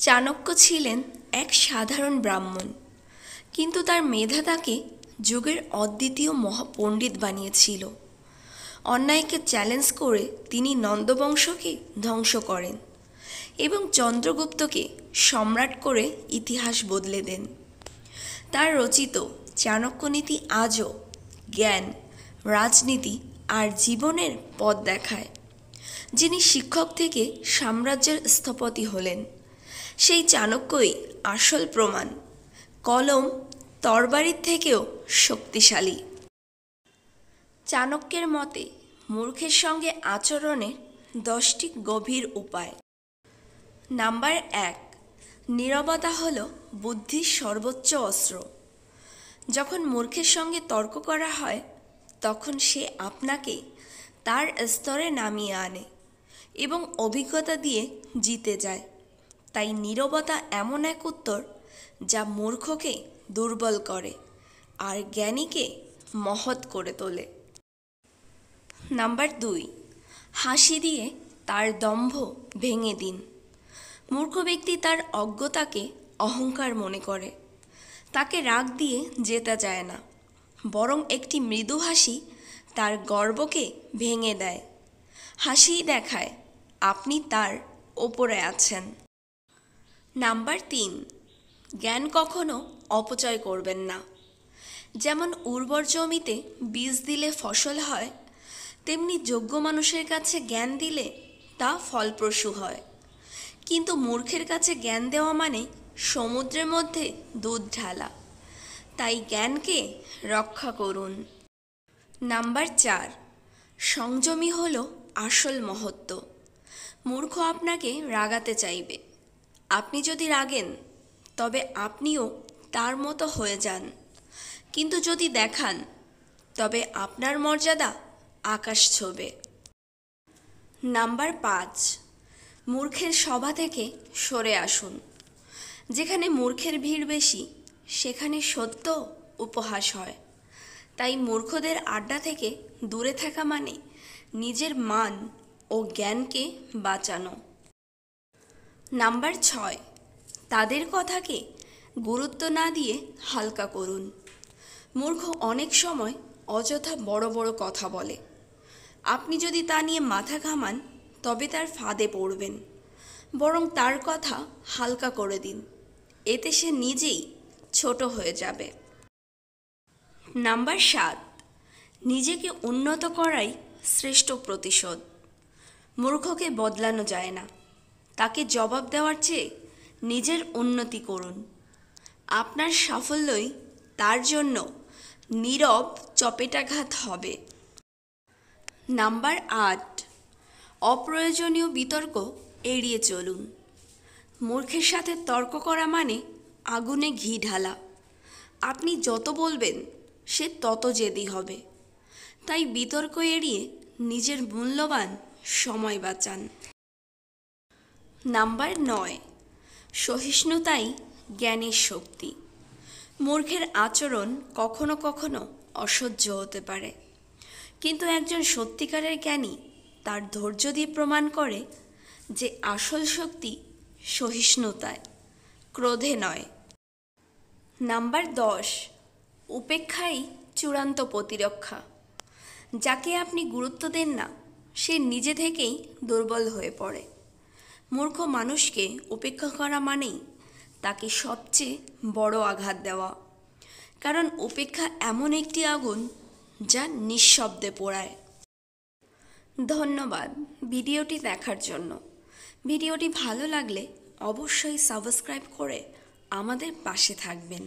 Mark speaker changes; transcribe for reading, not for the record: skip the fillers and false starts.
Speaker 1: চাণক্য ছিলেন এক সাধারণ ব্রাহ্মণ, কিন্তু তার মেধা তাকে যুগের অদ্বিতীয় মহাপণ্ডিত বানিয়েছিল। অন্যায়কে চ্যালেঞ্জ করে তিনি নন্দবংশকে ধ্বংস করেন এবং চন্দ্রগুপ্তকে সম্রাট করে ইতিহাস বদলে দেন। তার রচিত চাণক্যনীতি আজও জ্ঞান, রাজনীতি আর জীবনের পথ দেখায়। যিনি শিক্ষক থেকে সাম্রাজ্যের স্থপতি হলেন, সেই চাণক্যই আসল প্রমাণ কলম তরবারির থেকেও শক্তিশালী। চাণক্যের মতে মূর্খের সঙ্গে আচরণের 10টি গভীর উপায়। নাম্বার 1, নীরবতা হল বুদ্ধির সর্বোচ্চ অস্ত্র। যখন মূর্খের সঙ্গে তর্ক করা হয়, তখন সে আপনাকে তার স্তরে নামিয়ে আনে এবং অভিজ্ঞতা দিয়ে জিতে যায়। তাই নীরবতা এমন এক উত্তর যা মূর্খকে দুর্বল করে আর জ্ঞানীকে মহৎ করে তোলে। নাম্বার 2, হাসি দিয়ে তার দম্ভ ভেঙে দিন। মূর্খ ব্যক্তি তার অজ্ঞতাকে অহংকার মনে করে। তাকে রাগ দিয়ে জেতা যায় না, বরং একটি মৃদু হাসি তার গর্বকে ভেঙে দেয়। হাসিই দেখায় আপনি তার ওপরে আছেন। নাম্বার 3, জ্ঞান কখনো অপচয় করবেন না। যেমন উর্বর জমিতে বীজ দিলে ফসল হয়, তেমনি যোগ্য মানুষের কাছে জ্ঞান দিলে তা ফলপ্রসূ হয়। কিন্তু মূর্খের কাছে জ্ঞান দেওয়া মানে সমুদ্রের মধ্যে দুধ ঢালা। তাই জ্ঞানকে রক্ষা করুন। নাম্বার 4, সংযমী হলো আসল মহত্ব। মূর্খ আপনাকে রাগাতে চাইবে। আপনি যদি রাগেন, তবে আপনিও তার মতো হয়ে যান। কিন্তু যদি দেখান, তবে আপনার মর্যাদা আকাশ ছোঁবে। নাম্বার 5, মূর্খের সভা থেকে সরে আসুন। যেখানে মূর্খের ভিড় বেশি, সেখানে সত্য উপহাস হয়। তাই মূর্খদের আড্ডা থেকে দূরে থাকা মানে নিজের মান ও জ্ঞানকে বাঁচানো। নাম্বার 6, তাদের কথাকে গুরুত্ব না দিয়ে হালকা করুন। মূর্খ অনেক সময় অযথা বড় বড় কথা বলে। আপনি যদি তা নিয়ে মাথা ঘামান, তবে তার ফাঁদে পড়বেন। বরং তার কথা হালকা করে দিন, এতে সে নিজেই ছোট হয়ে যাবে। নাম্বার 7, নিজেকে উন্নত করাই শ্রেষ্ঠ প্রতিশোধ। মূর্খকে বদলানো যায় না, তাকে জবাব দেওয়ার চেয়ে নিজের উন্নতি করুন। আপনার সাফল্যই তার জন্য নীরব চপেটাঘাত হবে। নাম্বার 8, অপ্রয়োজনীয় বিতর্ক এড়িয়ে চলুন। মূর্খের সাথে তর্ক করা মানে আগুনে ঘি ঢালা। আপনি যত বলবেন, সে তত জেদি হবে। তাই বিতর্ক এড়িয়ে নিজের মূল্যবান সময় বাঁচান। নাম্বার 9, সহিষ্ণুতাই জ্ঞানের শক্তি। মূর্খের আচরণ কখনো কখনো অসহ্য হতে পারে, কিন্তু একজন সত্যিকারের জ্ঞানী তার ধৈর্য দিয়ে প্রমাণ করে যে আসল শক্তি সহিষ্ণুতায়, ক্রোধে নয়। নাম্বার 10, উপেক্ষাই চূড়ান্ত প্রতিরক্ষা। যাকে আপনি গুরুত্ব দেন না, সে নিজে থেকেই দুর্বল হয়ে পড়ে। মূর্খ মানুষকে উপেক্ষা করা মানেই তাকে সবচেয়ে বড় আঘাত দেওয়া। কারণ উপেক্ষা এমন একটি আগুন যা নিঃশব্দে পোড়ায়। ধন্যবাদ ভিডিওটি দেখার জন্য। ভিডিওটি ভালো লাগলে অবশ্যই সাবস্ক্রাইব করে আমাদের পাশে থাকবেন।